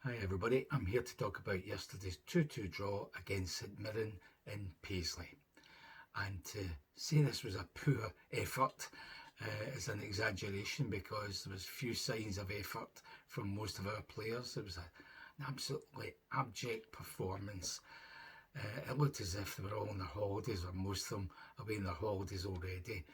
Hi everybody, I'm here to talk about yesterday's 2-2 draw against St Mirren in Paisley. And to say this was a poor effort is an exaggeration, because there was few signs of effort from most of our players. It was an absolutely abject performance. It looked as if they were all on their holidays, or most of them away on their holidays already.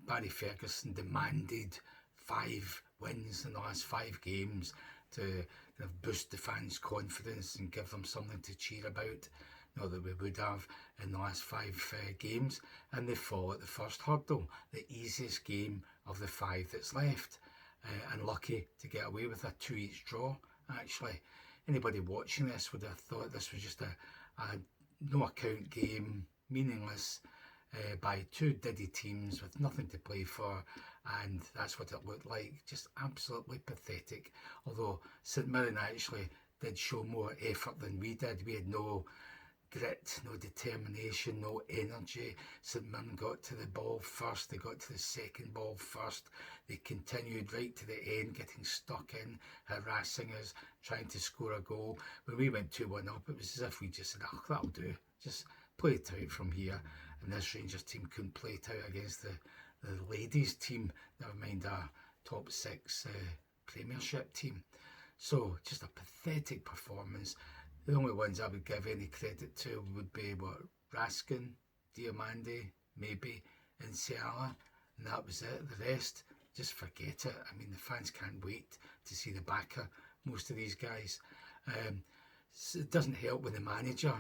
Barry Ferguson demanded 5 wins in the last 5 games to kind of boost the fans' confidence and give them something to cheer about. Not that we would have in the last 5 games, and they fall at the first hurdle, the easiest game of the 5 that's left. And lucky to get away with a 2-each draw. Actually, anybody watching this would have thought this was just a no account game, meaningless, by 2 diddy teams with nothing to play for, and that's what it looked like. Just absolutely pathetic. Although St Mirren actually did show more effort than we did. We had no grit, no determination, no energy. St Mirren got to the ball first, they got to the second ball first, they continued right to the end, getting stuck in, harassing us, trying to score a goal. When we went 2-1 up, it was as if we just said, oh, that'll do, just play it out from here. And this Rangers team couldn't play it out against the ladies team, never mind our top 6 Premiership team. So just a pathetic performance. The only ones I would give any credit to would be Raskin, Diomande, maybe, and Ciala, and that was it. The rest, just forget it. I mean, the fans can't wait to see the back of most of these guys. It doesn't help with the manager.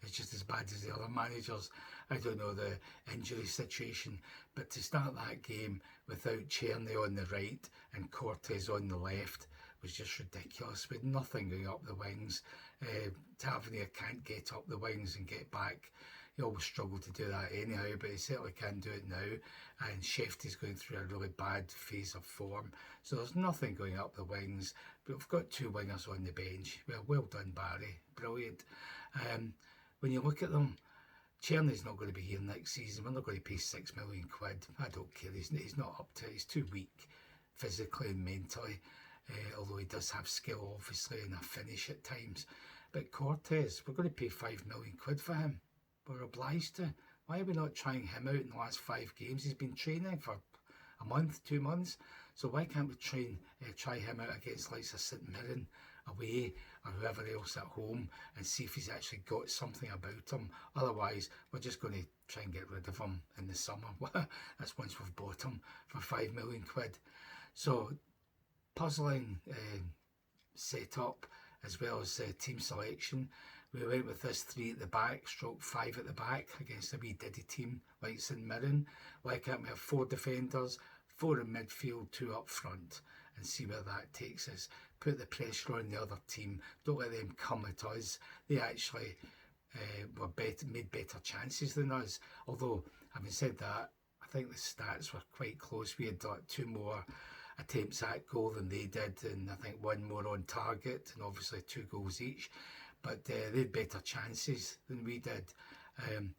It's just as bad as the other managers. I don't know the injury situation, but to start that game without Czerny on the right and Cortez on the left was just ridiculous, with nothing going up the wings. Tavernier can't get up the wings and get back. He always struggled to do that anyhow, but he certainly can do it now. And Shefty's going through a really bad phase of form, so there's nothing going up the wings. But we've got 2 wingers on the bench. Well done, Barry. Brilliant. When you look at them, Czerny's not going to be here next season. We're not going to pay £6 million. I don't care. He's not up to it. He's too weak physically and mentally. Although he does have skill, obviously, and a finish at times. But Cortez, we're going to pay £5 million for him. We're obliged to. Why are we not trying him out in the last 5 games? He's been training for a month, 2 months. So why can't we try him out against likes of St Mirren away, or whoever else at home, and see if he's actually got something about him? Otherwise, we're just going to try and get rid of him in the summer. That's once we've bought him for £5 million. So puzzling setup, as well as team selection. We went with this 3 at the back, stroke 5 at the back against a wee diddy team like St Mirren. Why can't we have 4 defenders, 4 in midfield, 2 up front, and see where that takes us? Put the pressure on the other team. Don't let them come at us. They actually made better chances than us. Although, having said that, I think the stats were quite close. We had 2 more attempts at goal than they did, and I think 1 more on target, and obviously 2 goals each. But they had better chances than we did. And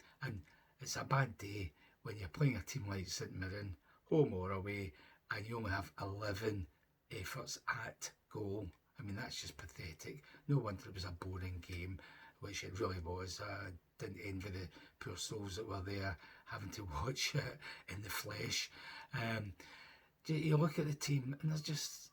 it's a bad day when you're playing a team like St Mirren, home or away, and you only have 11 efforts at goal. I mean, that's just pathetic. No wonder it was a boring game, which it really was. I didn't envy the poor souls that were there having to watch it in the flesh. You look at the team, and there's just,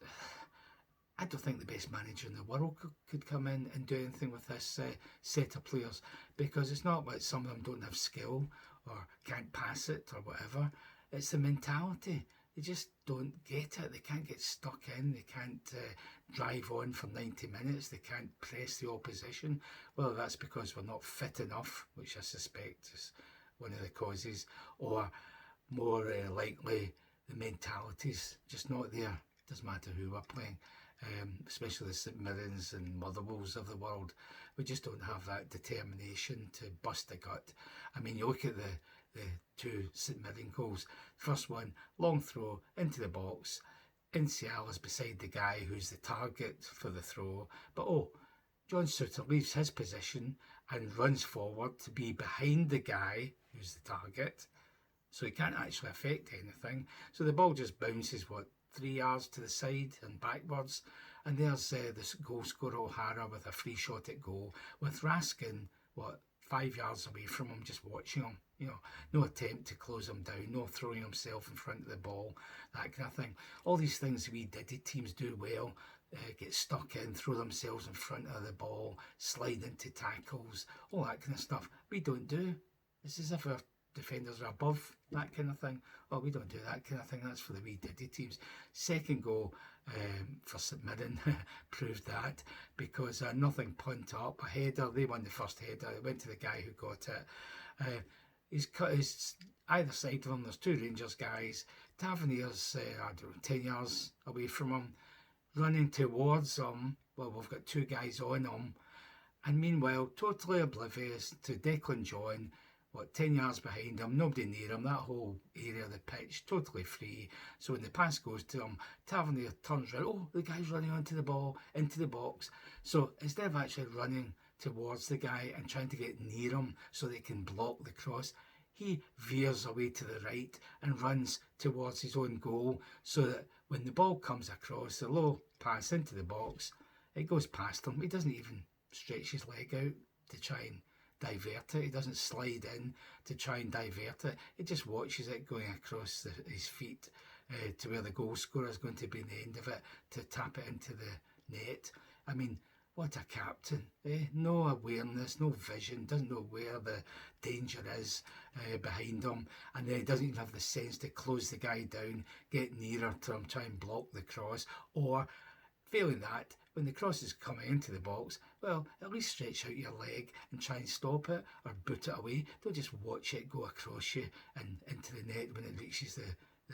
I don't think the best manager in the world could come in and do anything with this set of players, because it's not like some of them don't have skill or can't pass it or whatever. It's the mentality. They just don't get it. They can't get stuck in. They can't drive on for 90 minutes. They can't press the opposition. Whether that's because we're not fit enough, which I suspect is one of the causes, or more likely the mentality's just not there. It doesn't matter who we're playing, especially the St Mirrens and Motherwells of the world. We just don't have that determination to bust a gut. I mean, you look at the 2 St Mirren goals. First one, long throw into the box. Ciala's beside the guy who's the target for the throw. But John Souttar leaves his position and runs forward to be behind the guy who's the target. So he can't actually affect anything. So the ball just bounces, 3 yards to the side and backwards. And there's this goal scorer O'Hara with a free shot at goal, with Raskin, 5 yards away from him, just watching him. No attempt to close him down, no throwing himself in front of the ball, that kind of thing. All these things we Diddy teams do well, get stuck in, throw themselves in front of the ball, slide into tackles, all that kind of stuff. We don't do. It's as if our defenders are above that kind of thing. Oh, we don't do that kind of thing. That's for the wee Diddy teams. Second goal for St Mirren proved that, because nothing punt up, a header. They won the first header. It went to the guy who got it. He's cut his either side of him. There's two Rangers guys. Tavernier's 10 yards away from him, running towards him. Well, we've got two guys on him, and meanwhile, totally oblivious to Declan John, 10 yards behind him, nobody near him, that whole area of the pitch totally free. So when the pass goes to him, Tavernier turns around, oh, the guy's running onto the ball, into the box. So instead of actually running towards the guy and trying to get near him so they can block the cross, he veers away to the right and runs towards his own goal, so that when the ball comes across, the low pass into the box, it goes past him. He doesn't even stretch his leg out to try and divert it. He doesn't slide in to try and divert it. He just watches it going across his feet to where the goal scorer is going to be in the end of it, to tap it into the net. I mean, what a captain, no awareness, no vision, doesn't know where the danger is behind him, and then he doesn't even have the sense to close the guy down, get nearer to him, try and block the cross, or failing that, when the cross is coming into the box, well, at least stretch out your leg and try and stop it or boot it away. Don't just watch it go across you and into the net when it reaches the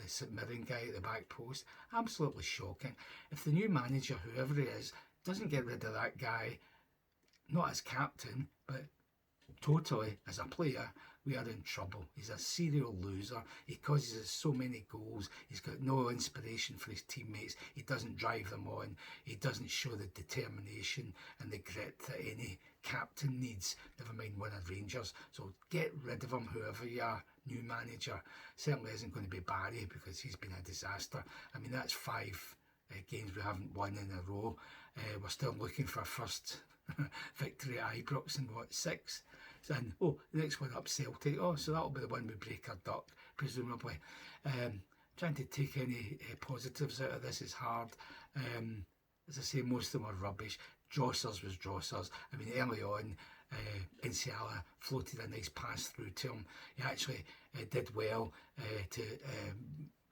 St Mirren guy at the back post. Absolutely shocking. If the new manager, whoever he is, doesn't get rid of that guy, not as captain, but totally as a player, we are in trouble. He's a serial loser. He causes us so many goals. He's got no inspiration for his teammates. He doesn't drive them on. He doesn't show the determination and the grit that any captain needs, never mind one of Rangers. So get rid of him, whoever you are, new manager. Certainly isn't going to be Barry, because he's been a disaster. I mean, that's 5 games we haven't won in a row. We're still looking for our first victory at Ibrox in 6? And the next one up, Celtic. So that'll be the one we break our duck, presumably. Trying to take any positives out of this is hard. As I say, most of them are rubbish. Drossers was Drossers. I mean, early on, Inciala floated a nice pass through to him. He actually did well to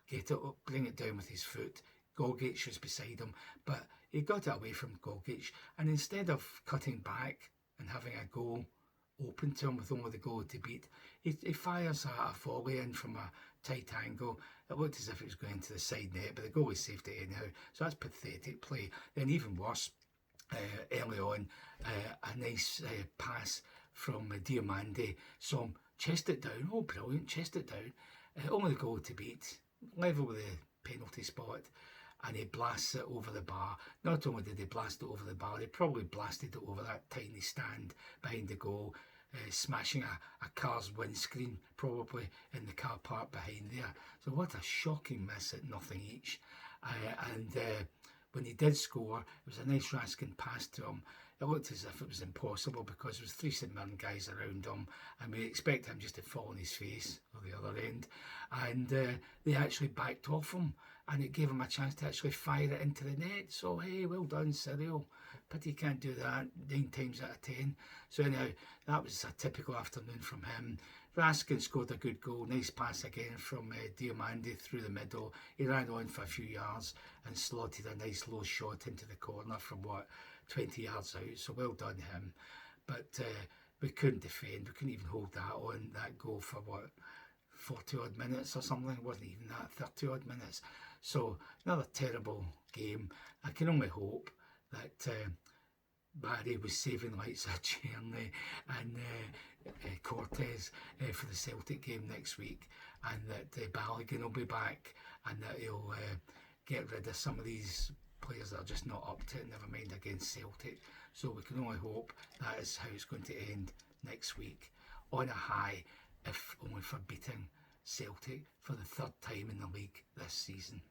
get it up, bring it down with his foot. Gogic was beside him, but he got it away from Gogic, and instead of cutting back and having a goal open to him with only the goal to beat, he fires a volley in from a tight angle. It looked as if it was going to the side net, but the goalie saved it anyhow. So that's pathetic play. Then even worse, early on, a nice pass from Diomande. So chest it down. Oh, brilliant, chest it down. Only the goal to beat, level with the penalty spot. And he blasts it over the bar. Not only did he blast it over the bar, he probably blasted it over that tiny stand behind the goal, smashing a car's windscreen, probably in the car park behind there. So what a shocking miss at nothing each. And when he did score, it was a nice Raskin pass to him. It looked as if it was impossible, because there was 3 St Mirren guys around him, and we expect him just to fall on his face or the other end. And they actually backed off him, and it gave him a chance to actually fire it into the net. So, hey, well done, Cyril. Pity you can't do that 9 times out of 10. So anyhow, that was a typical afternoon from him. Raskin scored a good goal. Nice pass again from Diomande through the middle. He ran on for a few yards and slotted a nice low shot into the corner from 20 yards out. So well done him. But we couldn't defend. We couldn't even hold that goal for 40 odd minutes or something. It wasn't even that, 30 odd minutes. So another terrible game. I can only hope that Barry was saving lights at Cherny and Cortez for the Celtic game next week, and that Balogun will be back, and that he'll get rid of some of these players that are just not up to it, never mind against Celtic. So we can only hope that is how it's going to end next week, on a high, if only for beating Celtic for the 3rd time in the league this season.